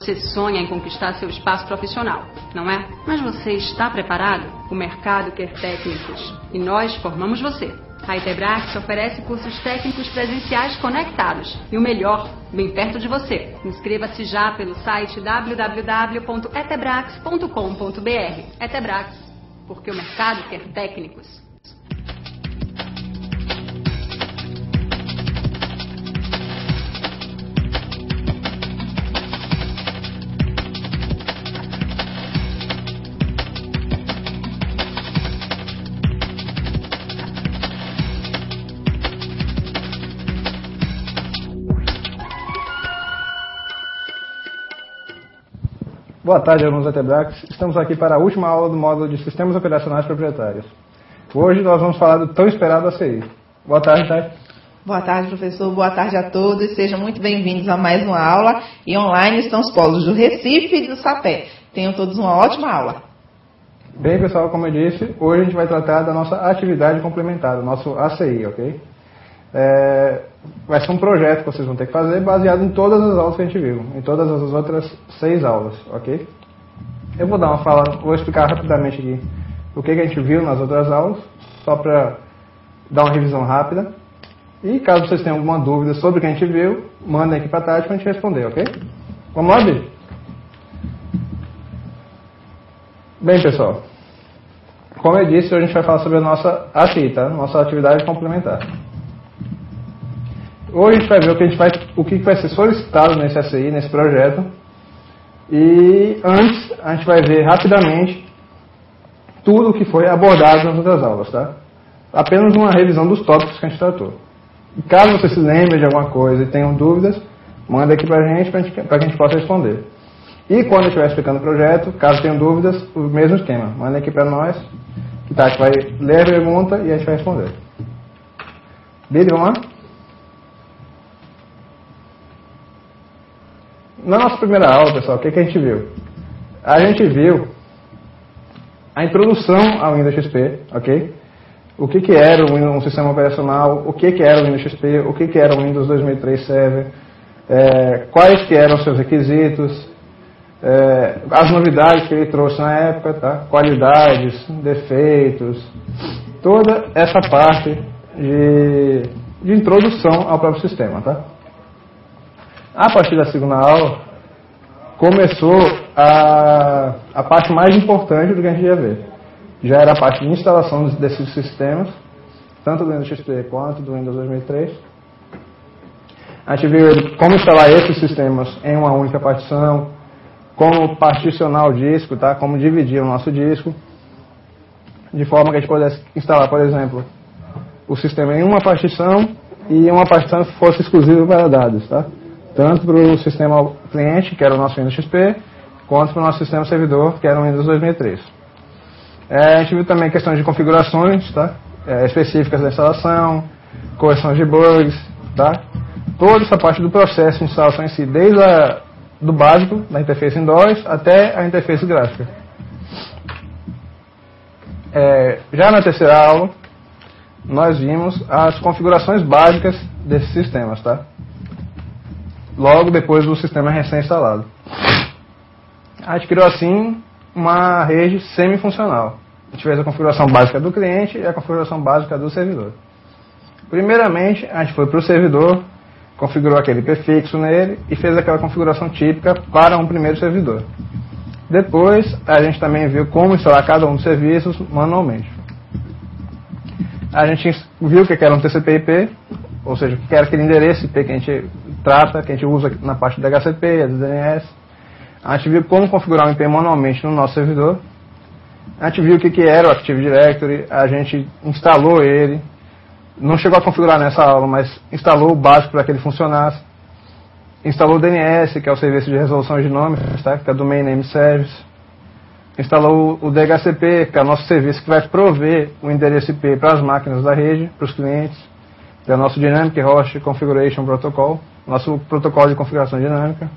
Você sonha em conquistar seu espaço profissional, não é? Mas você está preparado? O mercado quer técnicos e nós formamos você. A Etebrax oferece cursos técnicos presenciais conectados e o melhor, bem perto de você. Inscreva-se já pelo site www.etebrax.com.br. Etebrax, porque o mercado quer técnicos. Boa tarde, alunos da Etebrax. Estamos aqui para a última aula do módulo de Sistemas Operacionais Proprietários. Hoje nós vamos falar do tão esperado ACI. Boa tarde, Thay. Boa tarde, professor. Boa tarde a todos. Sejam muito bem-vindos a mais uma aula. E online estão os polos do Recife e do Sapé. Tenham todos uma ótima aula. Bem, pessoal, como eu disse, hoje a gente vai tratar da nossa atividade complementar, do nosso ACI, ok? Vai ser um projeto que vocês vão ter que fazer baseado em todas as aulas que a gente viu, em todas as outras 6 aulas, ok? Eu vou vou explicar rapidamente aqui o que a gente viu nas outras aulas, só para dar uma revisão rápida. E caso vocês tenham alguma dúvida sobre o que a gente viu, mandem aqui para a Tati para a gente responder, ok? Vamos lá, Bi? Bem, pessoal, como eu disse, hoje a gente vai falar sobre a nossa ACI, tá? Nossa atividade complementar. Hoje a gente vai ver o que vai ser solicitado nesse ACI, nesse projeto. E antes, a gente vai ver rapidamente tudo o que foi abordado nas outras aulas, tá? Apenas uma revisão dos tópicos que a gente tratou. E caso você se lembre de alguma coisa e tenham dúvidas, manda aqui pra gente, para que a gente possa responder. E quando eu estiver explicando o projeto, caso tenham dúvidas, o mesmo esquema. Manda aqui para nós, que a gente vai ler a pergunta e a gente vai responder. Billy, vamos lá? Na nossa primeira aula, pessoal, o que a gente viu? A gente viu a introdução ao Windows XP, ok? O que era um sistema operacional, o que era o Windows XP, o que era o Windows 2003 Server, quais que eram os seus requisitos, as novidades que ele trouxe na época, tá? Qualidades, defeitos, toda essa parte de introdução ao próprio sistema, tá? A partir da segunda aula, começou a parte mais importante do que a gente ia ver. Já era a parte de instalação desses sistemas, tanto do Windows XP quanto do Windows 2003. A gente viu como instalar esses sistemas em uma única partição, como particionar o disco, tá? Como dividir o nosso disco, de forma que a gente pudesse instalar, por exemplo, o sistema em uma partição e uma partição que fosse exclusiva para dados, tá? Tanto para o sistema cliente, que era o nosso Windows XP, quanto para o nosso sistema servidor, que era o Windows 2003. A gente viu também questões de configurações, tá? Específicas da instalação, correções de bugs, tá? Toda essa parte do processo de instalação em si, desde do básico, da interface em DOS, até a interface gráfica. Já na terceira aula, nós vimos as configurações básicas desses sistemas, tá? Logo depois do sistema recém-instalado. A gente criou assim uma rede semi-funcional. A gente fez a configuração básica do cliente e a configuração básica do servidor. Primeiramente, a gente foi para o servidor, configurou aquele prefixo nele e fez aquela configuração típica para um primeiro servidor. Depois, a gente também viu como instalar cada um dos serviços manualmente. A gente viu o que era um TCP/IP, ou seja, o que era aquele endereço IP que a gente trata, que a gente usa na parte da HCP, da DNS. A gente viu como configurar um IP manualmente no nosso servidor. A gente viu o que era o Active Directory, a gente instalou ele. Não chegou a configurar nessa aula, mas instalou o básico para que ele funcionasse. Instalou o DNS, que é o serviço de resolução de nomes, tá? Que é o Domain Name Service. Instalou o DHCP, que é o nosso serviço que vai prover o endereço IP para as máquinas da rede, para os clientes. Que é o nosso Dynamic Host Configuration Protocol, nosso protocolo de configuração dinâmica.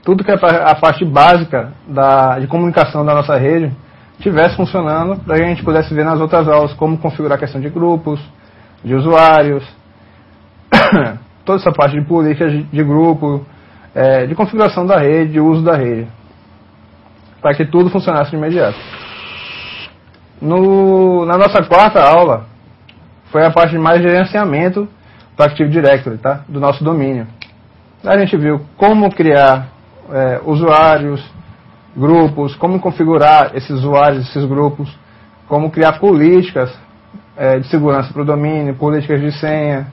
Tudo que é a parte básica de comunicação da nossa rede estivesse funcionando para que a gente pudesse ver nas outras aulas como configurar a questão de grupos, de usuários, toda essa parte de política de grupo, de configuração da rede, de uso da rede, para que tudo funcionasse de imediato. Na nossa quarta aula, foi a parte de mais gerenciamento do Active Directory, tá? Do nosso domínio. A gente viu como criar usuários, grupos, como configurar esses usuários, esses grupos, como criar políticas de segurança para o domínio, políticas de senha,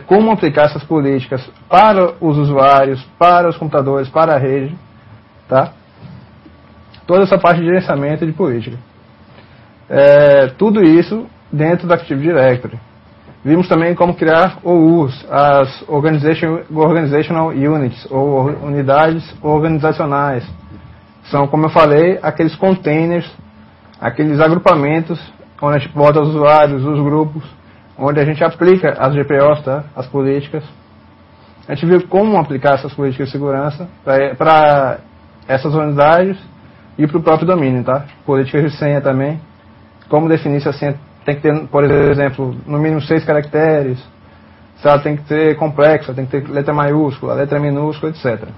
como aplicar essas políticas para os usuários, para os computadores, para a rede, tá? Toda essa parte de gerenciamento e de política. Tudo isso dentro do Active Directory. Vimos também como criar OUs, as Organizational Units, ou unidades organizacionais. São, como eu falei, aqueles containers, aqueles agrupamentos, onde a gente bota os usuários, os grupos, onde a gente aplica as GPOs, tá? As políticas. A gente viu como aplicar essas políticas de segurança para essas unidades e para o próprio domínio, tá? Políticas de senha também. Como definir se a senha tem que ter, por exemplo, no mínimo 6 caracteres, se ela tem que ser complexa, tem que ter letra maiúscula, letra minúscula, etc.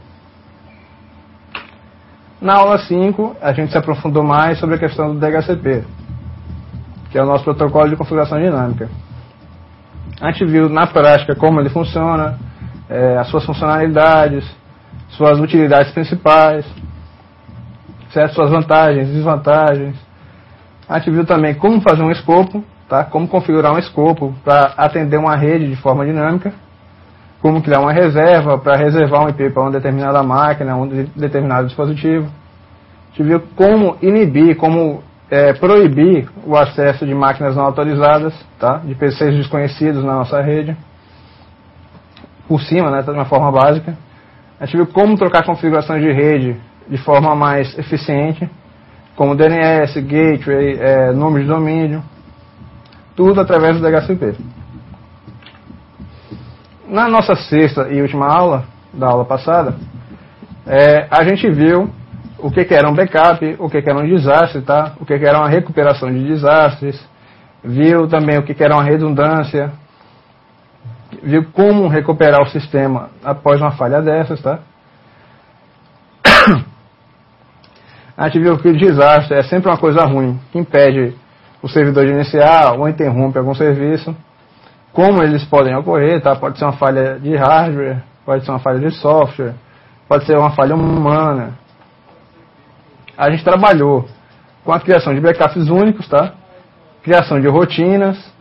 Na aula 5, a gente se aprofundou mais sobre a questão do DHCP, que é o nosso protocolo de configuração dinâmica. A gente viu na prática como ele funciona, as suas funcionalidades, suas utilidades principais, certo? Suas vantagens, desvantagens. A gente viu também como fazer um escopo, tá? Como configurar um escopo para atender uma rede de forma dinâmica, como criar uma reserva para reservar um IP para uma determinada máquina, um determinado dispositivo. A gente viu como inibir, como proibir o acesso de máquinas não autorizadas, tá? De PCs desconhecidos na nossa rede, por cima, né? De uma forma básica. A gente viu como trocar configurações de rede de forma mais eficiente, como DNS, Gateway, nome de domínio, tudo através do DHCP. Na nossa sexta e última aula, da aula passada, a gente viu o que era um backup, o que era um desastre, tá? O que era uma recuperação de desastres, viu também o que era uma redundância, viu como recuperar o sistema após uma falha dessas, tá? A gente viu que o desastre é sempre uma coisa ruim, que impede o servidor de iniciar ou interrompe algum serviço. Como eles podem ocorrer, tá? Pode ser uma falha de hardware, pode ser uma falha de software, pode ser uma falha humana. A gente trabalhou com a criação de backups únicos, tá? Criação de rotinas,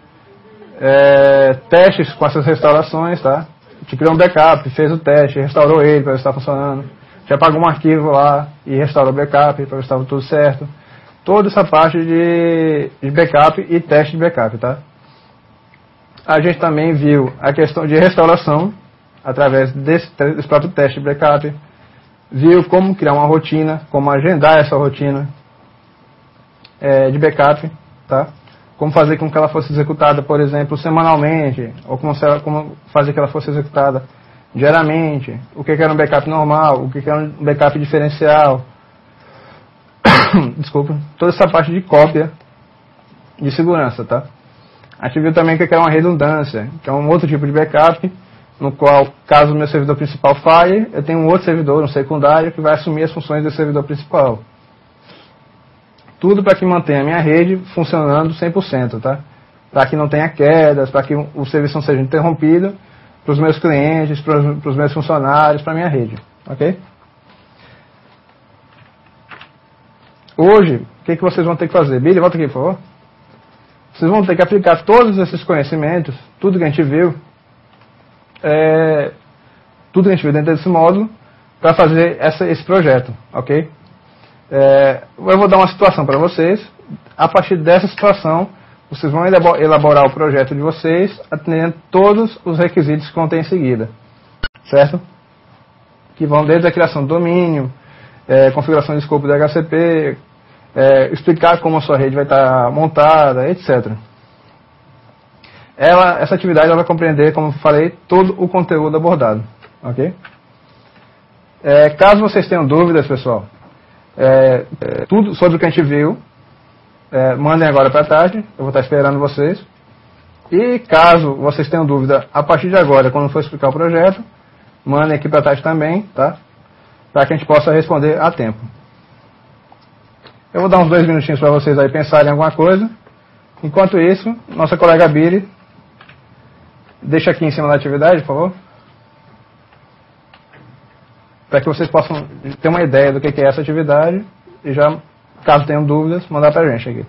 testes com essas restaurações, tá? A gente criou um backup, fez o teste, restaurou ele para ver se está funcionando. Já apagou um arquivo lá e restaurou o backup para ver se estava tudo certo. Toda essa parte de backup e teste de backup, tá? A gente também viu a questão de restauração através desse próprio teste de backup. Viu como criar uma rotina, como agendar essa rotina de backup, tá? Como fazer com que ela fosse executada, por exemplo, semanalmente, ou como fazer que ela fosse executada diariamente, o que era um backup normal, o que era um backup diferencial. Desculpa. Toda essa parte de cópia de segurança, tá? A gente viu também o que era uma redundância, que é um outro tipo de backup, no qual, caso o meu servidor principal falhe, eu tenho um outro servidor, um secundário, que vai assumir as funções do servidor principal. Tudo para que mantenha a minha rede funcionando 100%, tá? Para que não tenha quedas, para que o serviço não seja interrompido, para os meus clientes, para os meus funcionários, para a minha rede, ok? Hoje, o que vocês vão ter que fazer? Billy, volta aqui, por favor. Vocês vão ter que aplicar todos esses conhecimentos, tudo que a gente viu, tudo que a gente viu dentro desse módulo, para fazer esse projeto, ok? Eu vou dar uma situação para vocês. A partir dessa situação, vocês vão elaborar o projeto de vocês, atendendo todos os requisitos que contém em seguida, certo? Que vão desde a criação do domínio, configuração de escopo do DHCP, explicar como a sua rede vai estar montada, etc. Essa atividade ela vai compreender, como eu falei, todo o conteúdo abordado, ok? Caso vocês tenham dúvidas, pessoal, tudo sobre o que a gente viu, mandem agora para tarde, eu vou estar esperando vocês. E caso vocês tenham dúvida a partir de agora, quando for explicar o projeto, mandem aqui para trás também, tá? Para que a gente possa responder a tempo. Eu vou dar uns 2 minutinhos para vocês aí pensarem em alguma coisa. Enquanto isso, nossa colega Biri, deixa aqui em cima da atividade, por favor. Para que vocês possam ter uma ideia do que é essa atividade e já, caso tenham dúvidas, mandar para a gente aqui.